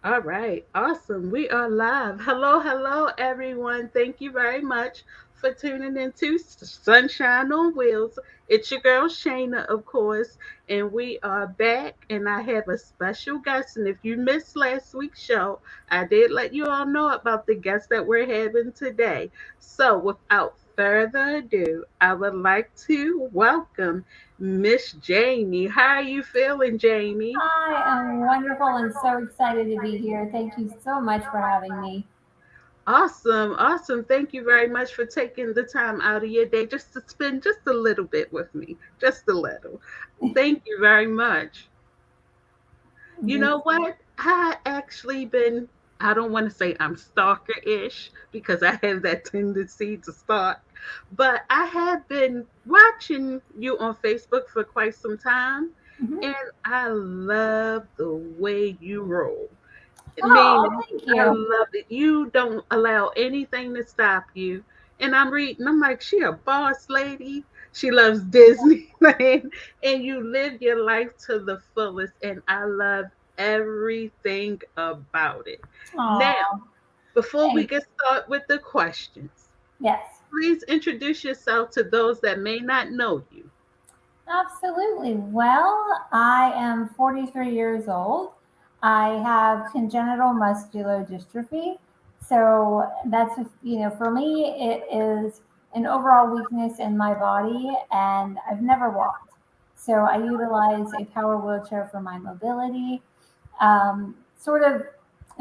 All right, awesome. We are live. Hello, hello, everyone. Thank you very much for tuning into Sunshine on Wheels. It's your girl Shayna, of course, and we are back. And I have a special guest. And if you missed last week's show, I did let you all know about the guest that we're having today. So, without further ado, I would like to welcome Miss Jamie. How are you feeling, Jamie? I am wonderful and so excited to be here. Thank you so much for having me. Awesome, awesome. Thank you very much for taking the time out of your day just to spend just a little bit with me. Just a little. Thank you very much. You You're know what? I actually been, I don't want to say I'm stalker ish because I have that tendency to stalk, but I have been watching you on Facebook for quite some time mhm. and I love the way you roll. Oh, Meaning, thank I you. love it. You don't allow anything to stop you. And I'm reading, I'm like, she a boss lady. She loves Disneyland. And you live your life to the fullest. And I love everything about it. Now, Oh, before we thanks. get started with the questions, Yes, please introduce yourself to those that may not know you. absolutely. Well, I am 43 years old. I have congenital muscular dystrophy. So that's, for me, it is an overall weakness in my body, and I've never walked. So I utilize a power wheelchair for my mobility. Sort of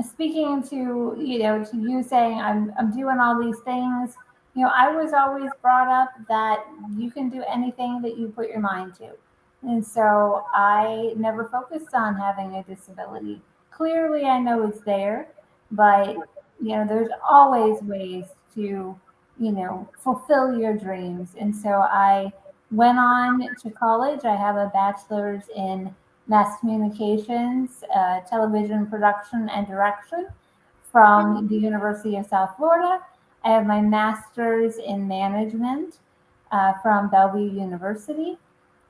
speaking to to you saying I'm doing all these things. I was always brought up that you can do anything that you put your mind to, and so I never focused on having a disability. Clearly I know it's there, but there's always ways to fulfill your dreams. And so I went on to college. I have a bachelor's in mass communications, television production, and direction from the University of South Florida. I have my master's in management from Bellevue University.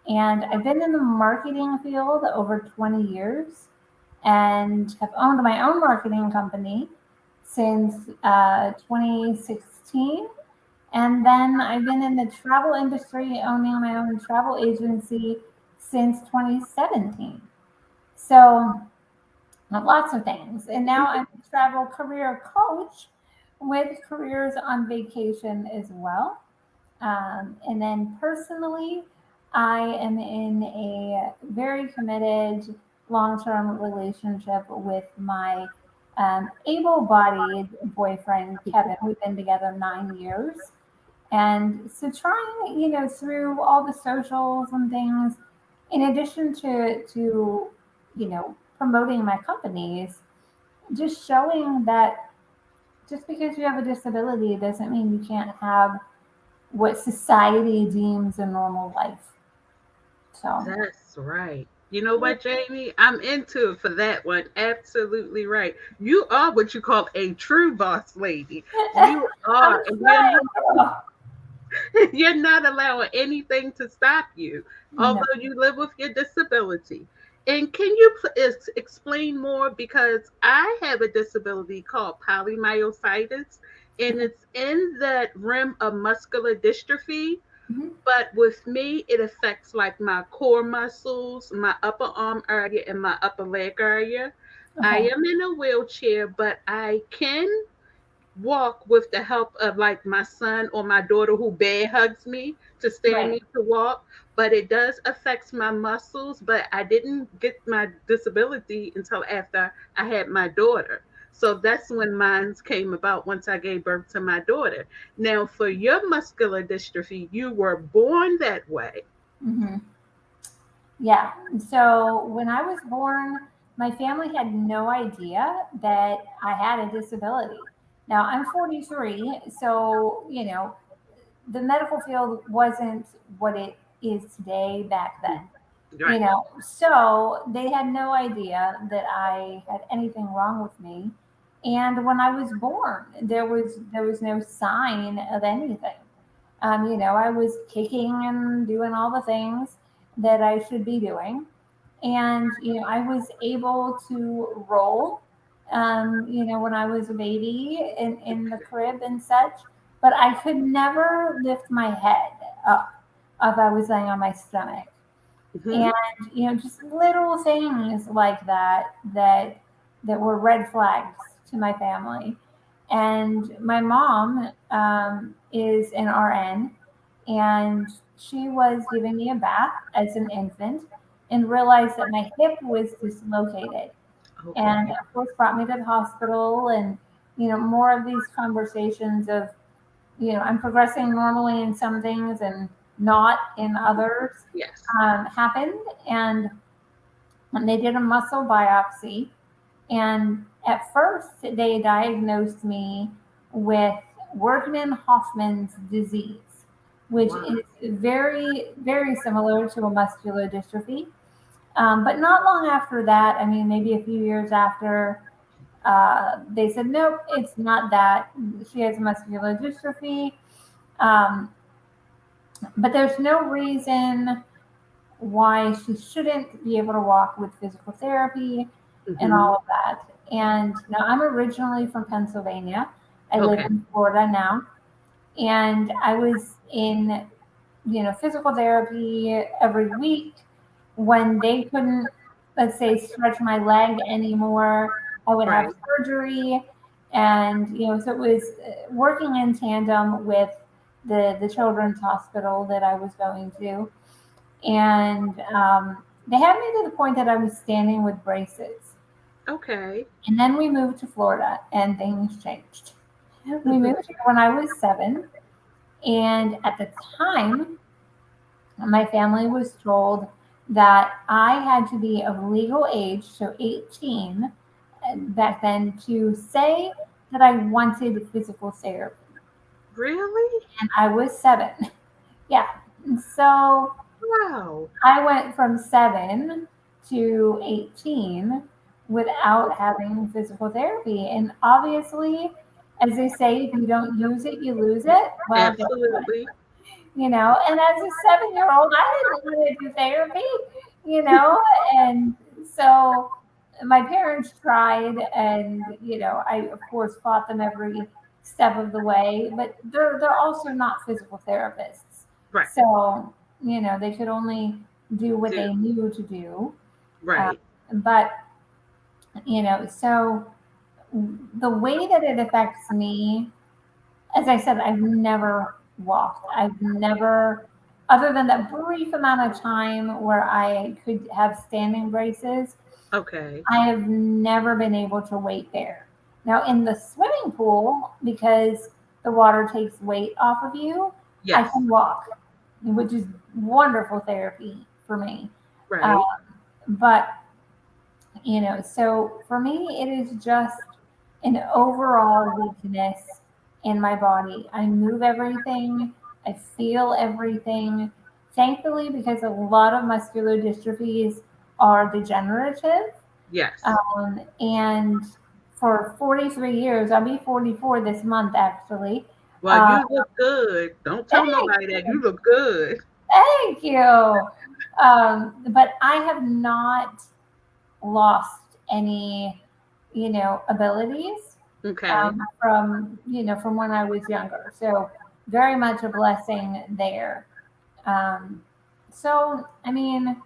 And I've been in the marketing field over 20 years and have owned my own marketing company since 2016. And then I've been in the travel industry, owning my own travel agency since 2017. So, lots of things. And now I'm a travel career coach with careers on vacation as well. And then personally, I am in a very committed long term relationship with my able bodied boyfriend, Kevin. We've been together 9 years. And so trying, through all the socials and things, in addition to promoting my companies, just showing that just because you have a disability doesn't mean you can't have what society deems a normal life. So That's right. You know what, Jamie? I'm into it for that one. Absolutely right. You are what you call a true boss lady. You I'm are, and trying, girl. you're not allowing anything to stop you, No. although you live with your disability. And can you explain more? Because I have a disability called polymyositis, and it's in that rim of muscular dystrophy, Mhm. but with me, it affects like my core muscles, my upper arm area, and my upper leg area. I Okay. am in a wheelchair, but I can walk with the help of like my son or my daughter who bear hugs me to stand Right. me to walk. But it does affect my muscles. But I didn't get my disability until after I had my daughter. So that's when mine came about once I gave birth to my daughter. Now, for your muscular dystrophy, you were born that way. Hmm. Yeah. So when I was born, my family had no idea that I had a disability. Now I'm 43, so the medical field wasn't what it is today back then. Right. So they had no idea that I had anything wrong with me. And when I was born, there was no sign of anything. I was kicking and doing all the things that I should be doing. And I was able to roll when I was a baby in the crib and such. But I could never lift my head up if I was laying on my stomach. Hmm. And, just little things like that were red flags to my family. And my mom is an RN, and she was giving me a bath as an infant and realized that my hip was dislocated, and Okay. of course brought me to the hospital. And more of these conversations of I'm progressing normally in some things and not in others Yes. happened. And when they did a muscle biopsy, and at first they diagnosed me with Workman Hoffman's disease, which Wow. is very very similar to a muscular dystrophy. But not long after that, I mean, maybe a few years after, they said, nope, it's not that. She has muscular dystrophy. Um, but there's no reason why she shouldn't be able to walk with physical therapy and Hmm. all of that. And now I'm originally from Pennsylvania. I live Okay. in Florida now. And I was in, physical therapy every week when they couldn't, let's say, stretch my leg anymore. I would have Right. surgery. And, so it was working in tandem with the children's hospital that I was going to. And they had me to the point that I was standing with braces. Okay. And then we moved to Florida and things changed. We moved here when I was 7. And at the time, my family was told that I had to be of legal age, so 18 back then, to say that I wanted physical therapy. Really? And I was 7. Yeah. And so Wow. I went from 7 to 18 without having physical therapy. And obviously, as they say, if you don't use it, you lose it. Well, guess what? Absolutely. And as a 7-year old, I didn't want to do therapy, you know, and so my parents tried, and I of course fought them every step of the way, but they're also not physical therapists, Right. so they could only do what Do. they knew to do, uh, Right. but so the way that it affects me, as I said, I've never walked. I've never, other than that brief amount of time where I could have standing braces, Okay. I have never been able to wait there. Now, in the swimming pool, because the water takes weight off of you, I Yes. can walk, which is wonderful therapy for me. Uh, Right. but so for me, it is just an overall weakness in my body. I move everything, I feel everything. Thankfully, because a lot of muscular dystrophies are degenerative. Yes. And for 43 years, I'll be 44 this month actually. Well, Uh, you look good. Don't tell thank nobody that. You you. look good. Thank you. But I have not lost any, abilities Okay. from when I was younger. So very much a blessing there. Um, so I mean,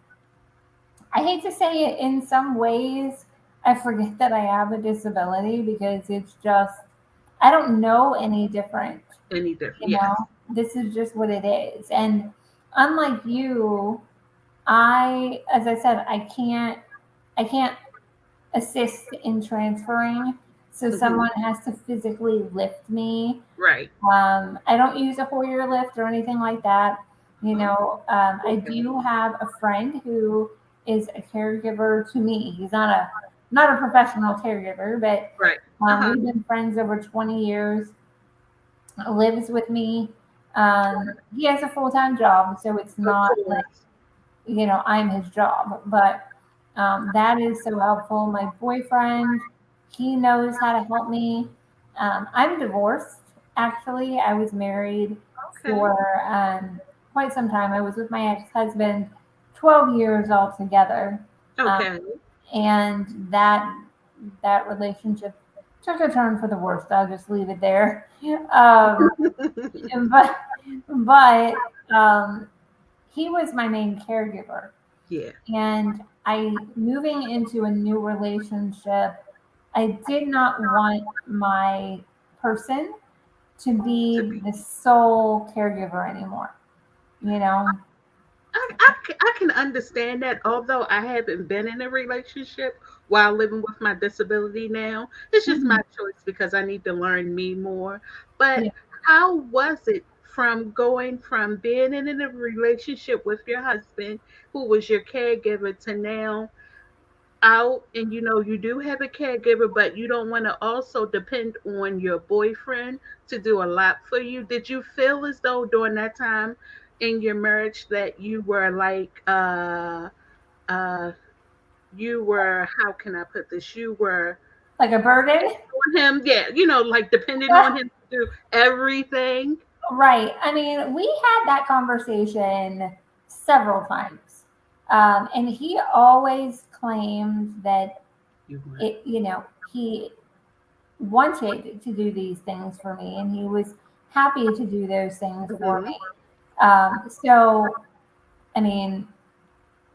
I hate to say it, in some ways, I forget that I have a disability because it's just I don't know any different. Any different? You know, Yes. this is just what it is. And unlike you, as I said, I can't assist in transferring. So Hmm. someone has to physically lift me. Right. I don't use a Hoyer lift or anything like that. Oh, I okay. do have a friend who is a caregiver to me. He's not a professional caregiver, but Right. Uh-huh. we've been friends over 20 years. Lives with me. He has a full time job, so it's Of not like course. I'm his job, but that is so helpful. My boyfriend, he knows how to help me. I'm divorced, actually. I was married Okay. for quite some time. I was with my ex husband 12 years altogether. Um, Okay. and that that relationship took a turn for the worst. I'll just leave it there. Um, but but he was my main caregiver, Yeah. and I moving into a new relationship, I did not want my person to To be be. the sole caregiver anymore. You know, I can understand that, although I haven't been in a relationship while living with my disability now. It's just my Mhm. choice because I need to learn me more. But Yeah, how was it from going from being in a relationship with your husband, who was your caregiver, to now out, and you do have a caregiver, but you don't want to also depend on your boyfriend to do a lot for you? Did you feel as though during that time in your marriage that you were like uh you were, how can I put this, you were like a burden. on him, yeah, like depending on him to do everything? Right. I mean, we had that conversation several times. And he always claimed that You weren't. he wanted to do these things for me and he was happy to do those things for Hmm. me. So, I mean,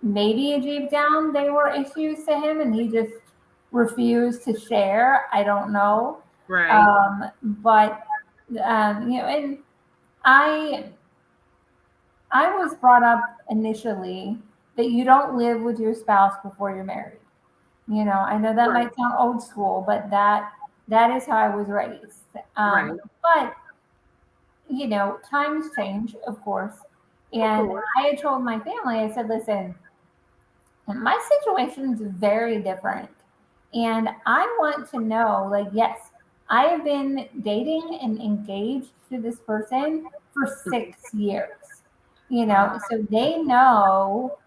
maybe deep down they were issues to him and he just refused to share. I don't know. Right. But, and I I was brought up initially that you don't live with your spouse before you're married. I know that Right. might sound old school, but that is how I was raised. Right. But times change, of course. Of And course. I had told my family, I said, listen, my situation is very different. And I want to know, like, yes, I have been dating and engaged to this person for Mhm. 6 years. uh, So they know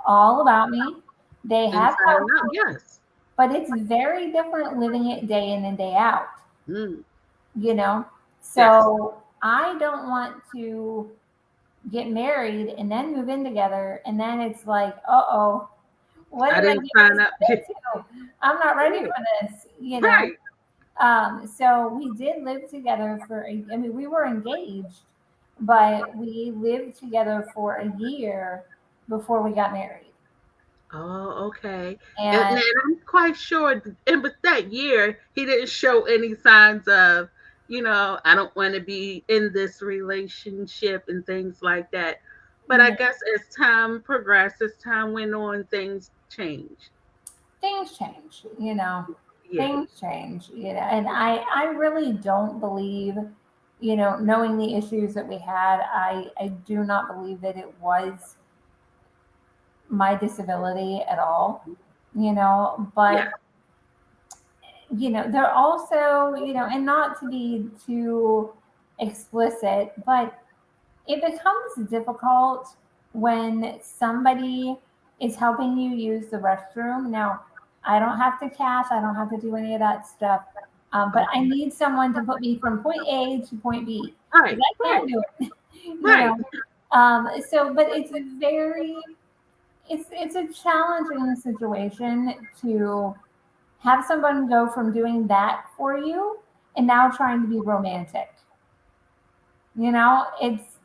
all about me. They have Inside and helped out, me, yes. but it's very different living it day in and day out, Mm. you know? Yes. So I don't want to get married and then move in together. And then it's like, uh-oh, what I did I didn't get sign myself up. into? I'm not ready Right. for this. Right. So we did live together I mean, we were engaged, but we lived together for a year before we got married. Oh, okay. And And I'm quite sure, and with that year, he didn't show any signs of, I don't want to be in this relationship and things like that. But I no, guess as time progressed, as time went on, things changed. things change, Yeah. things change, and I really don't believe, knowing the issues that we had, I do not believe that it was my disability at all, Yeah. but they're also, and not to be too explicit, but it becomes difficult when somebody is helping you use the restroom. Now, I don't have to cash, I don't have to do any of that stuff, but I Okay. need someone to put me from point A to point B because Right. I Right. can't do it, you Right. know. But it's a challenging situation to have someone go from doing that for you and now trying to be romantic. It's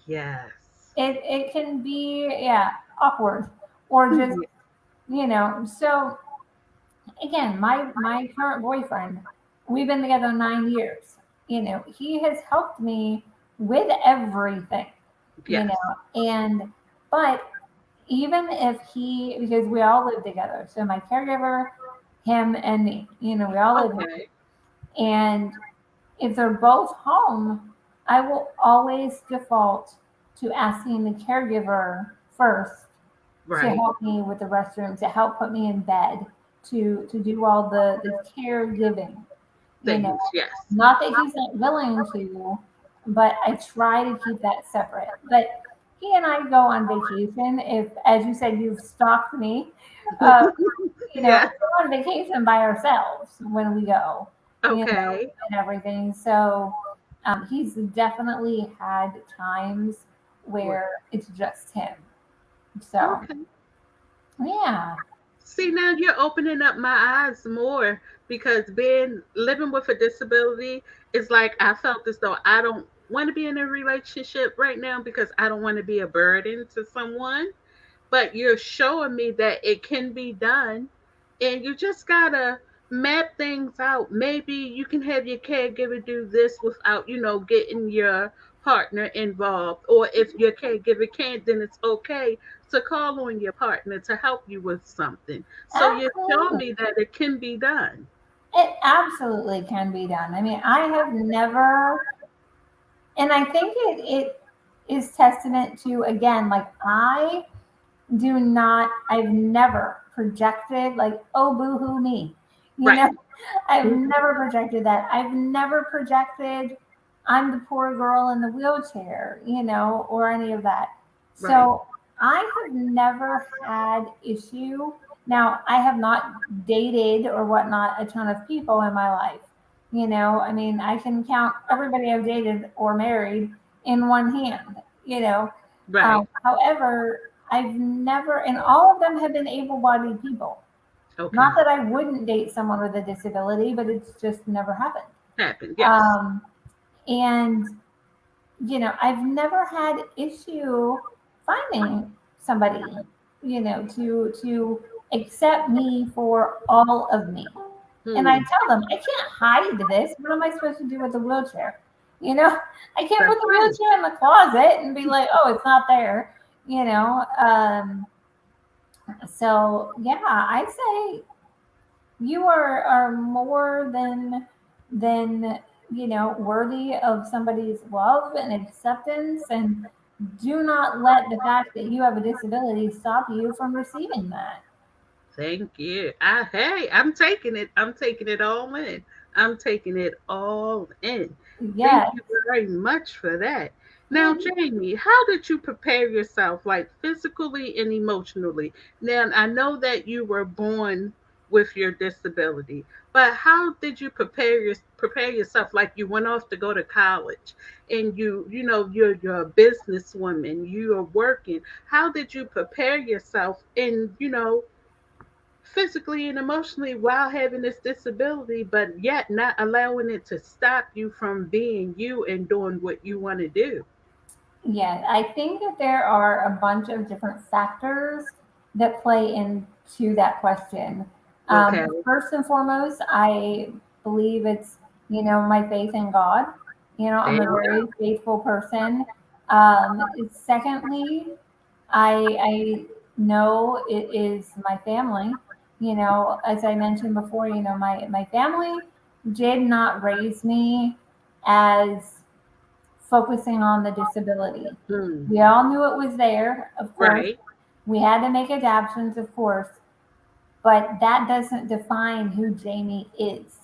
Yes. it can be, yeah, awkward or just, Yeah. so again, my current boyfriend, we've been together 9 years. He has helped me with everything, Yes. and but even if because we all live together, so my caregiver, him and me, we all live together. Okay. And if they're both home, I will always default to asking the caregiver first to Right. help me with the restroom, to help put me in bed, to do all the caregiving. You know, Things. Yes. not that he's not willing to, but I try to keep that separate. But he and I go on vacation. If, as you said, you've stalked me, uh, Yes. we go on vacation by ourselves when we go, Okay. and everything. So he's definitely had times Where? where it's just him. So Okay. yeah, See, now you're opening up my eyes more because being living with a disability is like I felt as though I don't want to be in a relationship right now because I don't want to be a burden to someone. But you're showing me that it can be done, and you just gotta map things out. Maybe you can have your caregiver do this without, getting your partner involved. Or if your caregiver can't, then it's okay to call on your partner to help you with something. So you're showing Absolutely. me that it can be done. It absolutely can be done. I mean, I have never, and I think it is testament to, again, like I've never projected, like, oh, boo hoo me. You Right. know, I've Mhm. never projected that. I've never projected I'm the poor girl in the wheelchair, or any of that. Right. So I have never had issue. Now, I have not dated or whatnot a ton of people in my life. I mean, I can count everybody I've dated or married in one hand, Right. However, I've never, and all of them have been able bodied people. Not Okay. that I wouldn't date someone with a disability, but it's just never happened. Happened. Yes. Um, and, I've never had issue finding somebody, to accept me for all of me. And I Hmm. tell them, I can't hide this. What am I supposed to do with the wheelchair? You know, I can't put That's the right. wheelchair in the closet and be like, oh, it's not there. You know, um, so yeah, I say you are more than worthy of somebody's love and acceptance, and do not let the fact that you have a disability stop you from receiving that. Thank you. Hey, I'm taking it. I'm taking it all in. I'm taking it all in. Thank Yes. you very much for that. Now, Mhm. Jamie, how did you prepare yourself, like physically and emotionally? Now, I know that you were born with your disability, but how did you prepare yourself? Like you went off to go to college, and you're a businesswoman, you are working. How did you prepare yourself in physically and emotionally while having this disability, but yet not allowing it to stop you from being you and doing what you want to do? Yeah, I think that there are a bunch of different factors that play into that question. Okay. First and foremost, I believe it's, my faith in God. There I'm a you very faithful person. Secondly, I know it is my family. As I mentioned before, my family did not raise me as focusing on the disability. go. Hmm. We all knew it was there, of course. Right. We had to make adaptations, of course, but that doesn't define who Jamie is,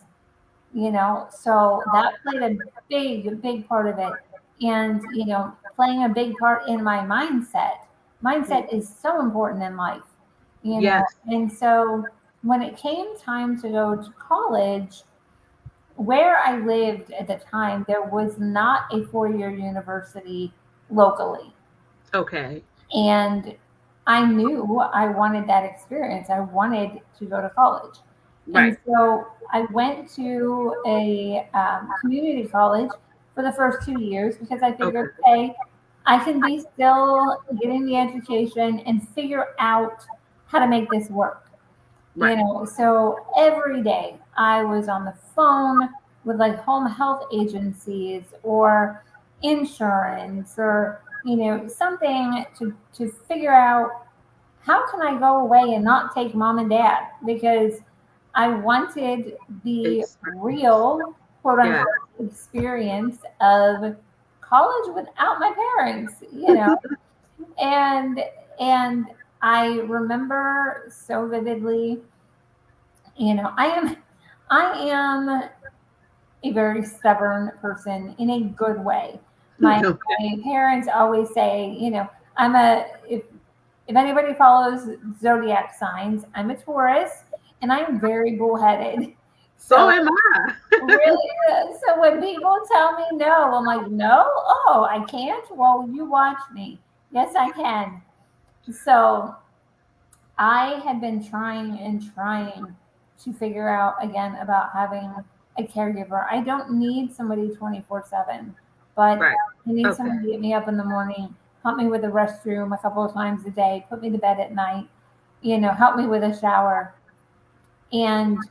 So that played a big part of it. And, playing a big part in my mindset. Hmm. Mindset is so important in life, Yes. And so when it came time to go to college, where I lived at the time, there was not a 4 year university locally. Okay. And I knew I wanted that experience. I wanted to go to college. Right. And so I went to a community college for the first 2 years because I figured, Okay. okay, I can be still getting the education and figure out how to make this work. Right. So every day I was on the phone with like home health agencies or insurance or something to figure out how can I go away and not take mom and dad, because I wanted the Experience. real quote Yeah. unquote experience of college without my parents, and and I remember so vividly, I am a very stubborn person in a good way. My Okay. my parents always say, I'm a if anybody follows zodiac signs, I'm a Taurus and I'm very bullheaded. So So am I. really, so when people tell me no, I'm like, no, oh, I can't. Well, you watch me. Yes, I can. So I had been trying and trying to figure out again about having a caregiver. I don't need somebody 24/7, but Right. I need Okay. somebody to get me up in the morning, help me with the restroom a couple of times a day, put me to bed at night, help me with a shower. And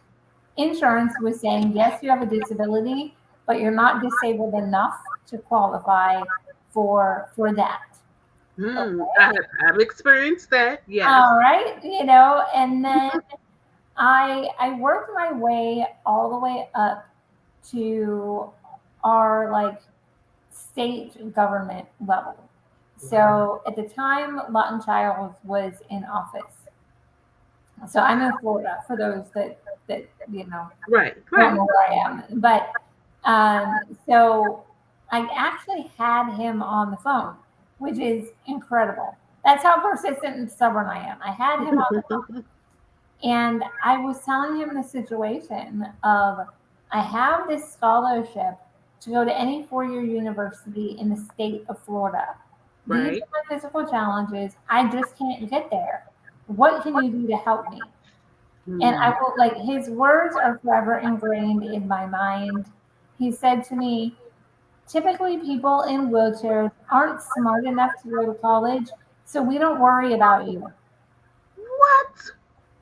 insurance was saying, yes, you have a disability, but you're not disabled enough to qualify for that. I've experienced that. Yes. All right, and then I worked my way all the way up to our like state government level. Wow. So at the time, Lawton Childs was in office. So I'm in Florida for those that Right. don't Right. know where I am. But so I actually had him on the phone, which is incredible. That's how persistent and stubborn I am. I had him on the And I was telling him the situation of I have this scholarship to go to any 4-year university in the state of Florida. These Right. are my physical challenges. I just can't get there. What can you do to help me? And I Hmm. will like his words are forever ingrained in my mind. He said to me, typically people in wheelchairs aren't smart enough to go to college, so we don't worry about you. What?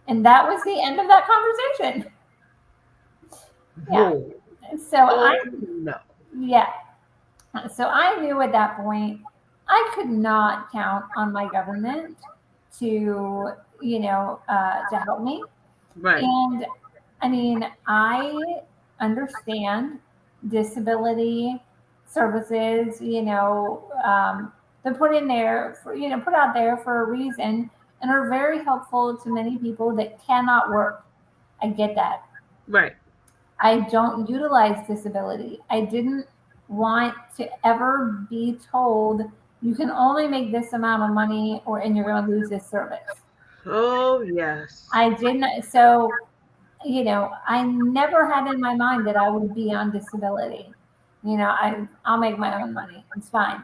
And that was the end of that conversation. Yeah. Whoa. So I, Oh no. yeah. So I knew at that point I could not count on my government to, to help me. Right. And I mean, I understand disability services, they're put in there for, put out there for a reason and are very helpful to many people that cannot work. I get that. Right. I don't utilize disability. I didn't want to ever be told you can only make this amount of money or and you're going to lose this service. Oh yes. I didn't. So, I never had in my mind that I would be on disability. I'll make my own money. It's fine.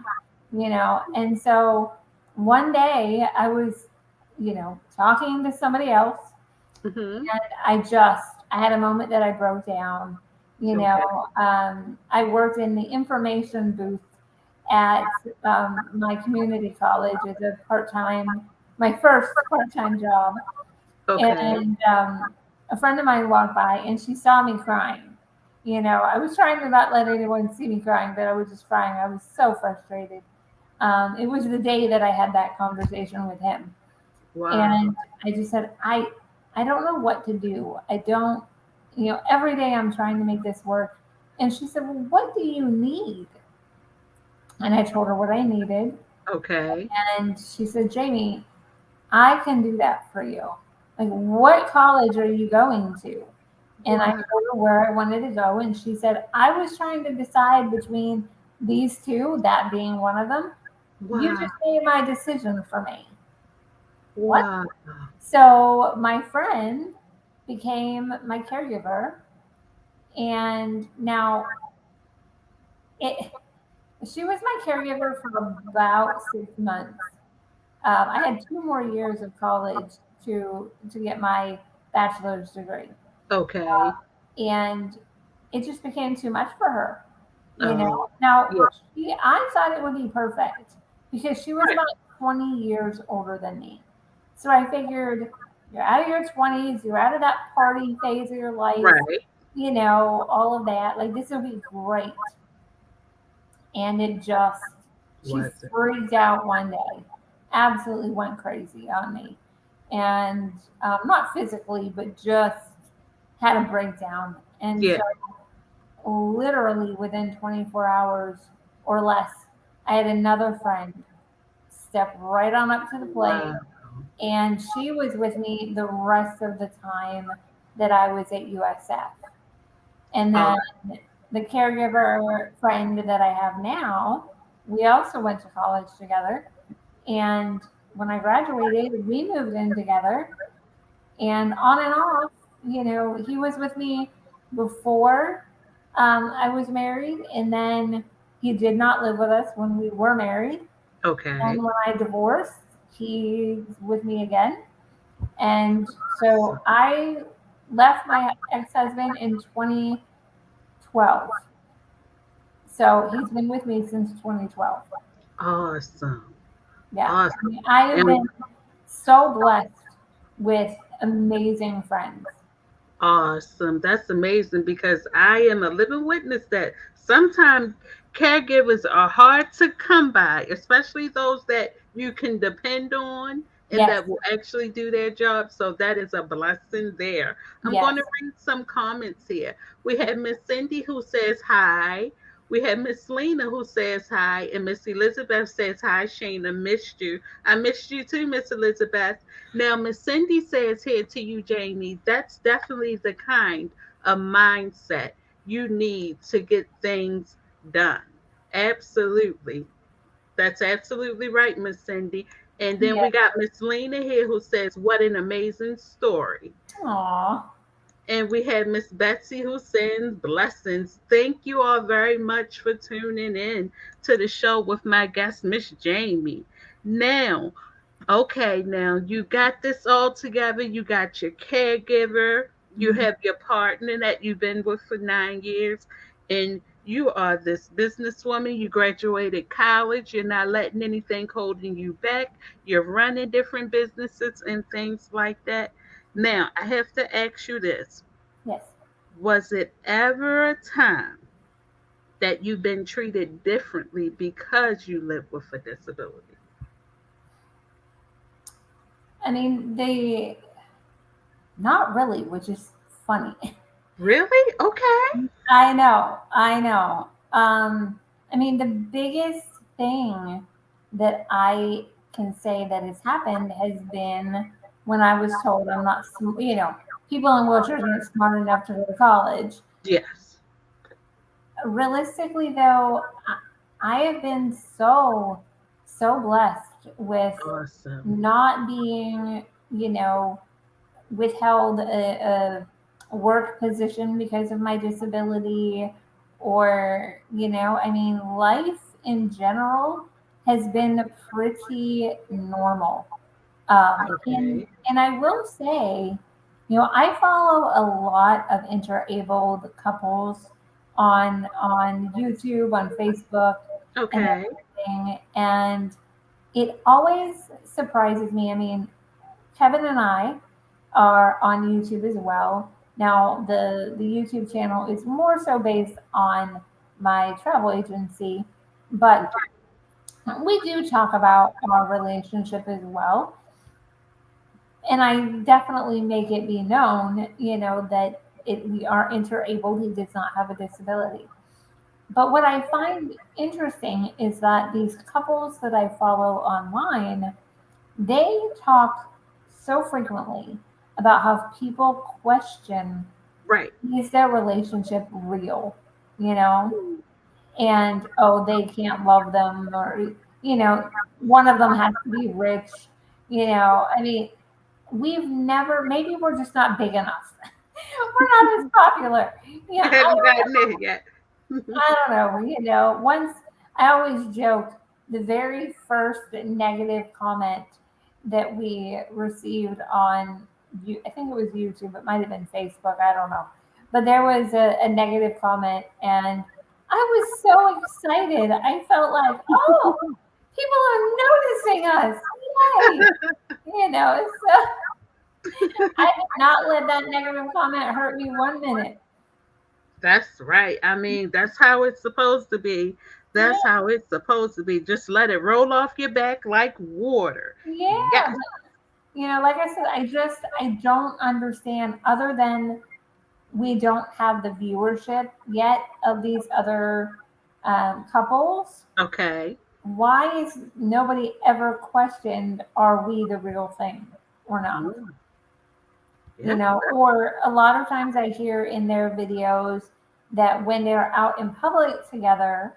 And so one day I was, talking to somebody else Hmm. and I had a moment that I broke down. Okay. I worked in the information booth at my community college as a my first part time job. Okay. And a friend of mine walked by and she saw me crying. I was trying to not let anyone see me crying, but I was just crying. I was so frustrated. It was the day that I had that conversation with him. Wow. And I just said, I don't know what to do. I don't, every day I'm trying to make this work. And she said, well, what do you need? And I told her what I needed. Okay. And she said, Jamie, I can do that for you. Like, what college are you going to? And I Wow. told her where I wanted to go. And she said, I was trying to decide between these two, that being one of them. You Wow. just made my decision for me. What? Wow. So my friend became my caregiver, and now it she was my caregiver for about 6 months. I had 2 more years of college to get my bachelor's degree, Okay. and it just became too much for her. Oh. Now Yeah. I thought it would be perfect because she was Right. about 20 years older than me. So I figured you're out of your 20s, you're out of that party phase of your life, Right. all of that. Like, this would be great. And she Was it? freaked out one day, absolutely went crazy on me. And not physically, but just had a breakdown. And Yeah. so, literally within 24 hours or less, I had another friend step right on up to the plate. Wow. And she was with me the rest of the time that I was at USF. And Oh. then the caregiver friend that I have now, we also went to college together. And when I graduated, we moved in together. And on and off, he was with me before I was married. And then he did not live with us when we were married. Okay. And when I divorced, he's with me again. And so I left my ex-husband in 2012. So he's been with me since 2012. Awesome. Yeah. I Awesome. mean, I have And been so blessed with amazing friends. awesome. That's amazing because I am a living witness that sometimes caregivers are hard to come by, especially those that you can depend on and Yes. that will actually do their job. So that is a blessing there. I'm going Yes. to read some comments here. We have Miss Cindy who says hi. We have Miss Lena who says hi, and Miss Elizabeth says hi. Shayna, missed you. I missed you too, Miss Elizabeth. Now, Miss Cindy says here to you, Jamie, that's definitely the kind of mindset you need to get things done. Absolutely. That's absolutely right, Miss Cindy. And then Yes. we got Miss Lena here who says, what an amazing story. Aw. And we had Miss Betsy who sends blessings. Thank you all very much for tuning in to the show with my guest, Miss Jamie. Now, okay, now you got this all together. You got your caregiver, you Mhm. have your partner that you've been with for 9 years, and you are this businesswoman. You graduated college. You're not letting anything holding you back. You're running different businesses and things like that. Now, I have to ask you this. Yes. Was it ever a time that you've been treated differently because you live with a disability? I mean, they not really, which is funny. Really? Okay. I know, I know. I mean, the biggest thing that I can say that has happened has been when I was told I'm not, people in wheelchairs aren't smart enough to go to college. Yes. Realistically, though, I have been so blessed with Awesome. not being, you know, withheld a work position because of my disability, or I mean, life in general has been pretty normal. And Okay. I will say, I follow a lot of interabled couples on YouTube, on Facebook, and Okay. everything, and it always surprises me. I mean, Kevin and I are on YouTube as well. Now, the YouTube channel is more so based on my travel agency, but we do talk about our relationship as well. And I definitely make it be known, that we are interabled. He does not have a disability. But what I find interesting is that these couples that I follow online, they talk so frequently about how people question, Right. is their relationship real? You know, and oh, they can't love them, or, one of them has to be rich. I mean, we've never, maybe we're just not big enough. We're not as popular. I haven't gotten there yet. I don't know. Once I always joke, the very first negative comment that we received on, I think it was YouTube, it might have been Facebook, I don't know. But there was a negative comment, and I was so excited. I felt like, oh, people are noticing us. Yay. So I did not let that negative comment hurt me 1 minute. That's right. I mean, that's how it's supposed to be. That's Yeah. how it's supposed to be. Just let it roll off your back like water. Yeah. Yes. Like I said, I don't understand, other than we don't have the viewership yet of these other couples. Okay. Why is nobody ever questioned, are we the real thing or not? Mm, yeah. Or a lot of times I hear in their videos that when they're out in public together,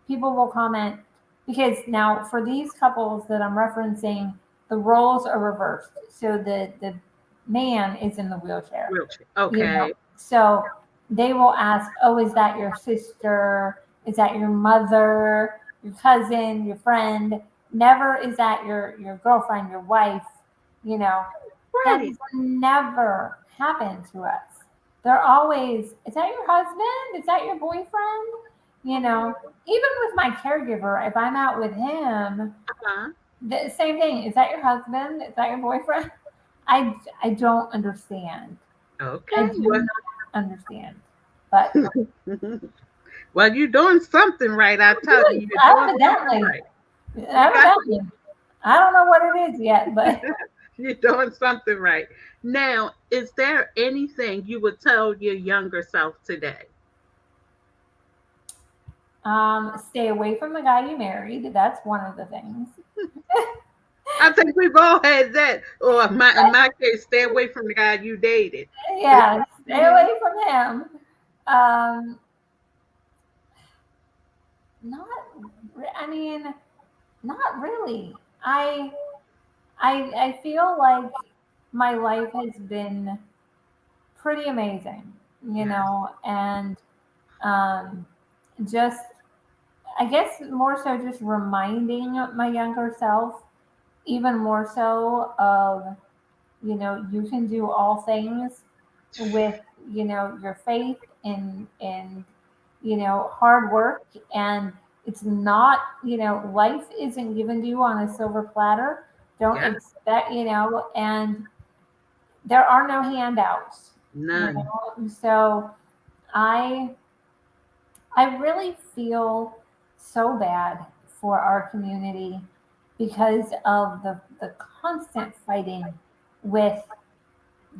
people will comment, because now for these couples that I'm referencing, the roles are reversed. So the man is in the wheelchair, Wheelchair. Okay. So they will ask, "Oh, is that your sister? Is that your mother, your cousin, your friend? Never is that your girlfriend, your wife, you know?" That Right. has never happened to us. They're always, is that your husband? Is that your boyfriend? You know, even with my caregiver, if I'm out with him, Uh-huh. the same thing. Is that your husband? Is that your boyfriend? I don't understand. I Okay. do not understand. But Well, well, you're doing something right. I tell you, you're doing something evidently, right. You got evidently, I don't know what it is yet, but you're doing something right. Now, is there anything you would tell your younger self today? stay away from the guy you married. That's one of the things. I think we've all had that. Or in my case, stay away from the guy you dated. Yeah, stay Mhm. away from him. Um, not, I mean, not really. I feel like my life has been pretty amazing, Yes. and um, just I guess more so just reminding my younger self, even more so of you can do all things with your faith and hard work, and it's not life isn't given to you on a silver platter. Don't Yeah. expect and there are no handouts. None. So I I really feel so bad for our community because of the constant fighting with,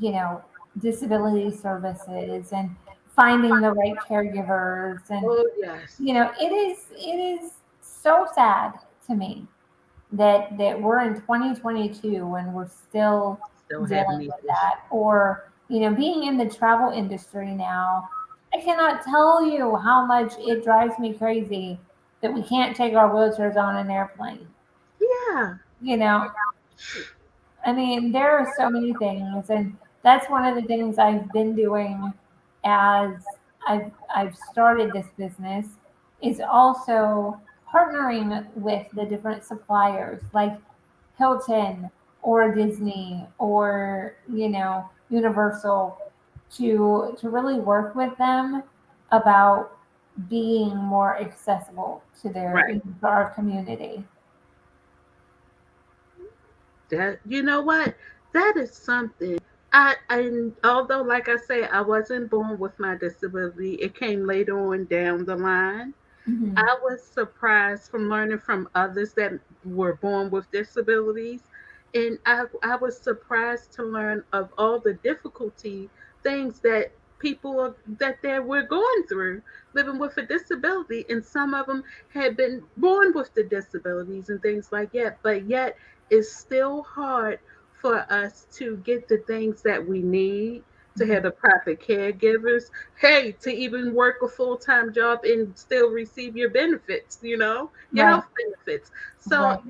you know, disability services and finding the right caregivers. And, Oh, yes. it is so sad to me that we're in 2022 and we're still Still having dealing these with issues. that. Or, being in the travel industry now, I cannot tell you how much it drives me crazy that we can't take our wheelchairs on an airplane. Yeah. You know, I mean, there are so many things, and that's one of the things I've been doing as I've started this business is also partnering with the different suppliers like Hilton or Disney or Universal to really work with them about being more accessible to Right. to our community. That you know what? That is something. I although like I say, I wasn't born with my disability. It came later on down the line. Hmm. I was surprised from learning from others that were born with disabilities. And I was surprised to learn of all the difficulty things that people that they were going through living with a disability. And some of them had been born with the disabilities and things like that. But yet it's still hard for us to get the things that we need to have the proper caregivers, hey, to even work a full-time job and still receive your benefits, your Right, health benefits. So right.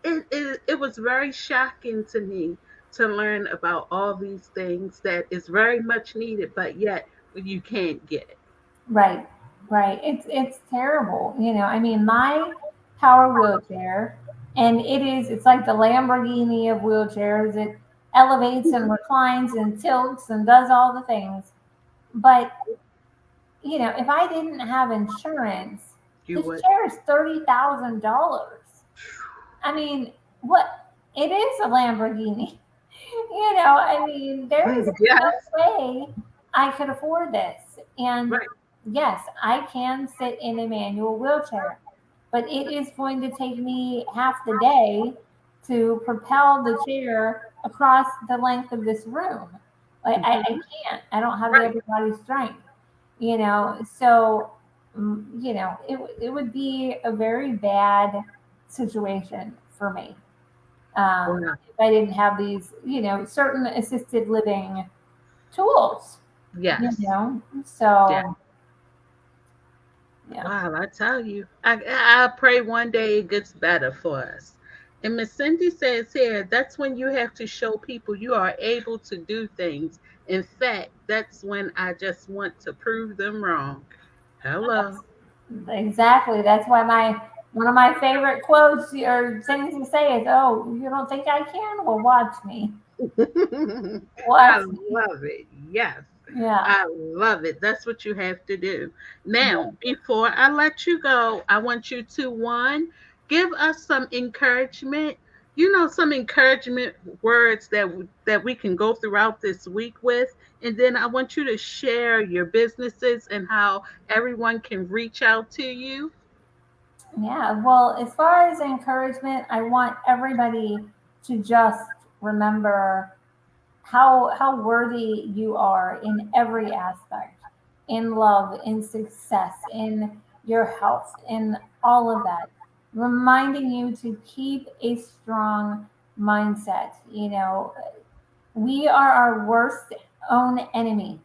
it was very shocking to me to learn about all these things that is very much needed, but yet you can't get it. Right, right. It's terrible. I mean, my power wheelchair, and it's like the Lamborghini of wheelchairs. It elevates and reclines and tilts and does all the things. But if I didn't have insurance, You this would. chair is $30,000. I mean, what? It is a Lamborghini. I mean, there is no Yes, way I could afford this. And right. yes, I can sit in a manual wheelchair, but it is going to take me half the day to propel the chair across the length of this room. Like I Hmm. can't. I don't have the Right. upper body strength. So it would be a very bad situation for me Wow. if I didn't have these, certain assisted living tools, Yes. Yeah. So, yeah. Wow, I tell you, I pray one day it gets better for us. And Miss Cindy says here, that's when you have to show people you are able to do things. In fact, that's when I just want to prove them wrong. Hello. Exactly. That's why one of my favorite quotes or things to say is, "Oh, you don't think I can? Well, watch me." I What? love it. Yes. Yeah. I love it. That's what you have to do. Now, before I let you go, I want you to one, give us some encouragement. Some encouragement words that we can go throughout this week with, and then I want you to share your businesses and how everyone can reach out to you. Yeah, well, as far as encouragement, I want everybody to just remember how worthy you are in every aspect, in love, in success, in your health, in all of that. Reminding you to keep a strong mindset. We are our worst own enemy.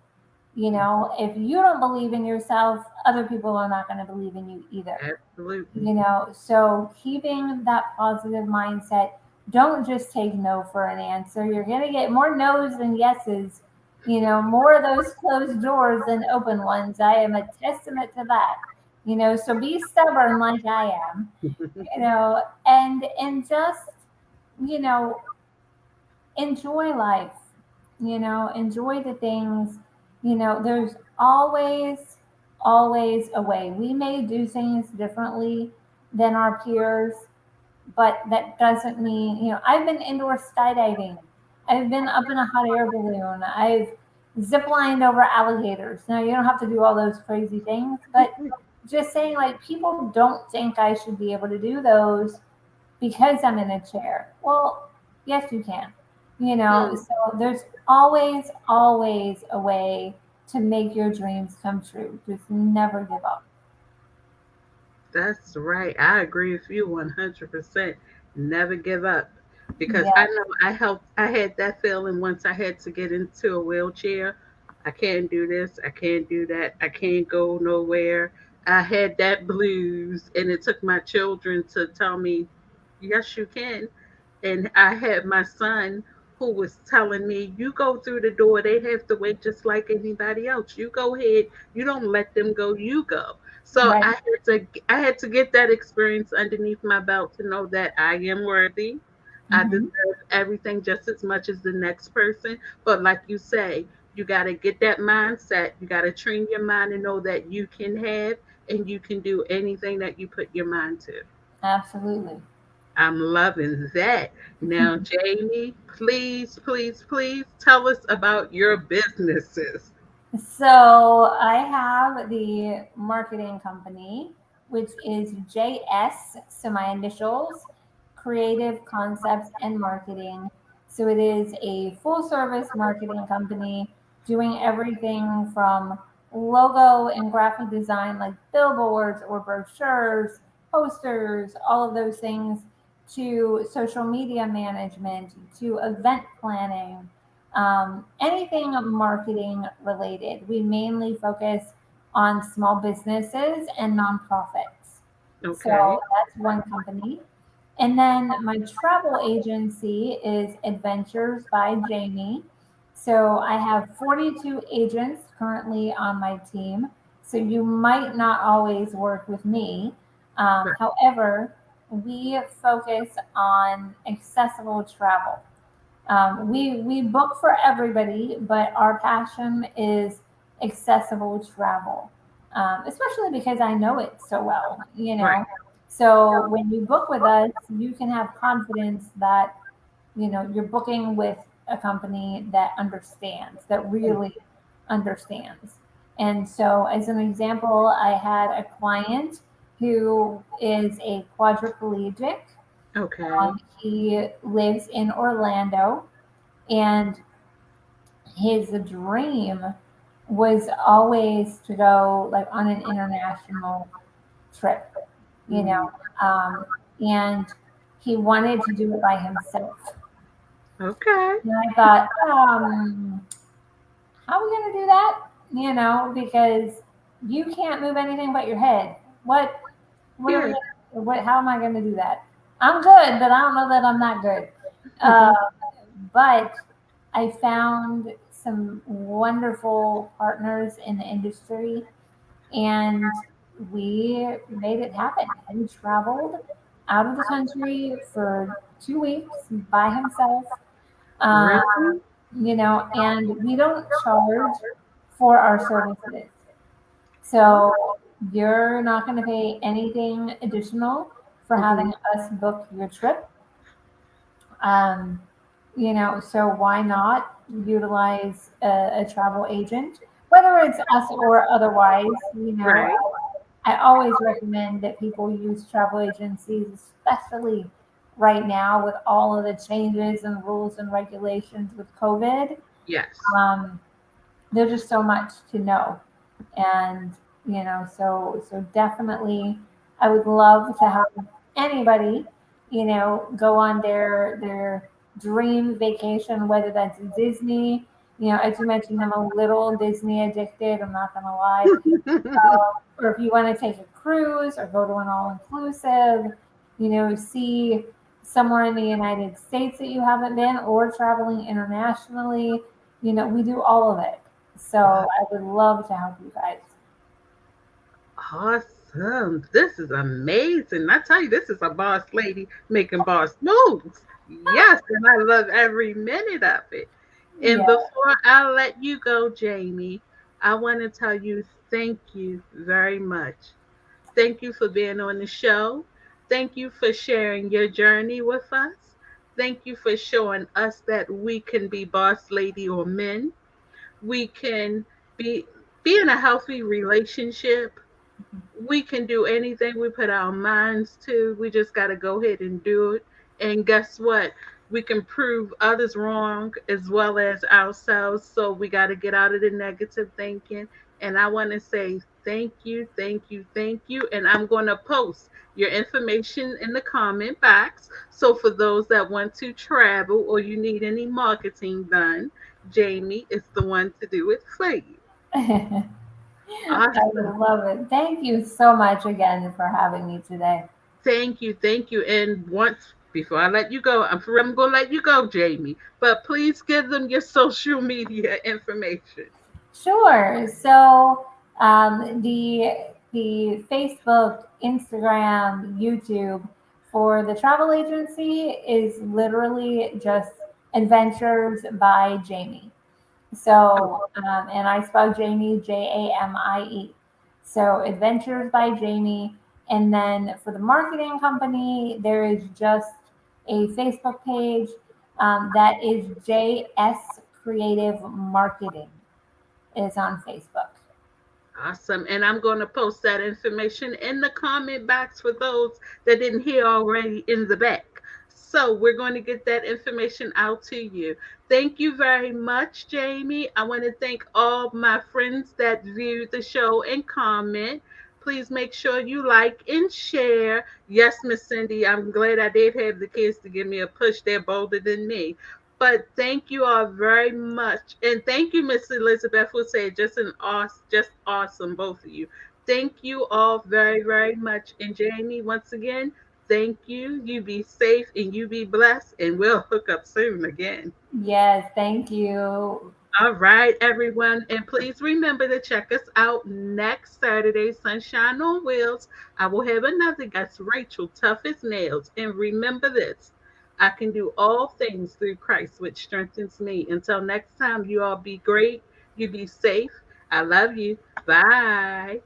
If you don't believe in yourself, other people are not going to believe in you either. Absolutely. So keeping that positive mindset, don't just take no for an answer. You're going to get more no's than yeses, more of those closed doors than open ones. I am a testament to that. So be stubborn like I am, and just, you know, enjoy life, enjoy the things. There's always, always a way. We may do things differently than our peers, but that doesn't mean, I've been indoor skydiving. I've been up in a hot air balloon. I've zip lined over alligators. Now, you don't have to do all those crazy things, but just saying, like, people don't think I should be able to do those because I'm in a chair. Well, yes, you can. Mm. So there's always, always a way to make your dreams come true. Just never give up. That's right. I agree with you 100%. Never give up. Because I Yeah, know I had that feeling once I had to get into a wheelchair. I can't do this. I can't do that. I can't go nowhere. I had that blues, and it took my children to tell me, yes, you can. And I had my son who was telling me, you go through the door, they have to wait just like anybody else. You go ahead, you don't let them go, you go. So right. I had to get that experience underneath my belt to know that I am worthy. I Hmm. deserve everything just as much as the next person. But like you say, you got to get that mindset. You got to train your mind to know that you can have and you can do anything that you put your mind to. Absolutely. I'm loving that. Now, Jamie, please, please, please tell us about your businesses. So I have the marketing company, which is JS. So my initials, Creative Concepts and Marketing. So it is a full service marketing company doing everything from logo and graphic design, like billboards or brochures, posters, all of those things, to social media management, to event planning, anything marketing related. We mainly focus on small businesses and nonprofits. So Okay. that's one company. And then my travel agency is Adventures by Jamie. So I have 42 agents currently on my team. So you might not always work with me. Right. However, we focus on accessible travel. We book for everybody, but our passion is accessible travel, especially because I know it so well. Right. So when you book with us, you can have confidence that you're booking with a company that understands, that really understands. And so, as an example, I had a client who is a quadriplegic. Okay. He lives in Orlando, and his dream was always to go like on an international trip, you know, Mm. um, and he wanted to do it by himself. Okay. And I thought, how are we going to do that? Because you can't move anything but your head. What are we? Yeah. How am I going to do that? I'm good, but I don't know that I'm not good. Uh, but I found some wonderful partners in the industry, and we made it happen. He traveled out of the country for 2 weeks by himself. Um, Really? and we don't charge for our services. Oh, So you're not going to pay anything additional for hmm. having us book your trip. Um, so why not utilize a travel agent, whether it's us or otherwise? Right. I always recommend that people use travel agencies, especially right now with all of the changes and rules and regulations with COVID. Yes. Um, there's just so much to know, and so definitely I would love to have anybody go on their dream vacation, whether that's Disney. As you mentioned, I'm a little Disney addicted, I'm not gonna lie. Or if you want to take a cruise or go to an all inclusive, see somewhere in the United States that you haven't been, or traveling internationally, we do all of it. So Wow. I would love to help you guys. Awesome. This is amazing. I tell you, this is a boss lady making boss moves. Yes, and I love every minute of it. And Yeah. before I let you go, Jamie, I want to tell you thank you very much. Thank you for being on the show. Thank you for sharing your journey with us. Thank you for showing us that we can be boss lady or men. We can be in a healthy relationship. We can do anything we put our minds to. We just got to go ahead and do it. And guess what? We can prove others wrong as well as ourselves. So we got to get out of the negative thinking. And I want to say thank you, thank you, thank you. And I'm going to post your information in the comment box. So for those that want to travel or you need any marketing done, Jamie is the one to do it for you. I Awesome. would love it. Thank you so much again for having me today. Thank you, thank you. And once before I let you go, I'm gonna let you go, Jamie. But please give them your social media information. Sure. So the Facebook, Instagram, YouTube for the travel agency is literally just Adventures by Jamie. Oh, So, and I spell Jamie Jamie. So, Adventures by Jamie. And then for the marketing company, there is just a Facebook page that is JS Creative Marketing. It's on Facebook. awesome. And I'm gonna post that information in the comment box for those that didn't hear already in the back. So we're going to get that information out to you. Thank you very much, Jamie. I want to thank all my friends that viewed the show and comment. Please make sure you like and share. Yes, Miss Cindy, I'm glad I did have the kids to give me a push. They're bolder than me. But thank you all very much. And thank you, Miss Elizabeth, for saying just awesome, both of you. Thank you all very, very much. And Jamie, once again, thank you. You be safe and you be blessed. And we'll hook up soon again. Yes, thank you. All right, everyone. And please remember to check us out next Saturday, Sunshine on Wheels. I will have another guest, Rachel, tough as nails. And remember this, I can do all things through Christ, which strengthens me. Until next time, you all be great. You be safe. I love you. Bye.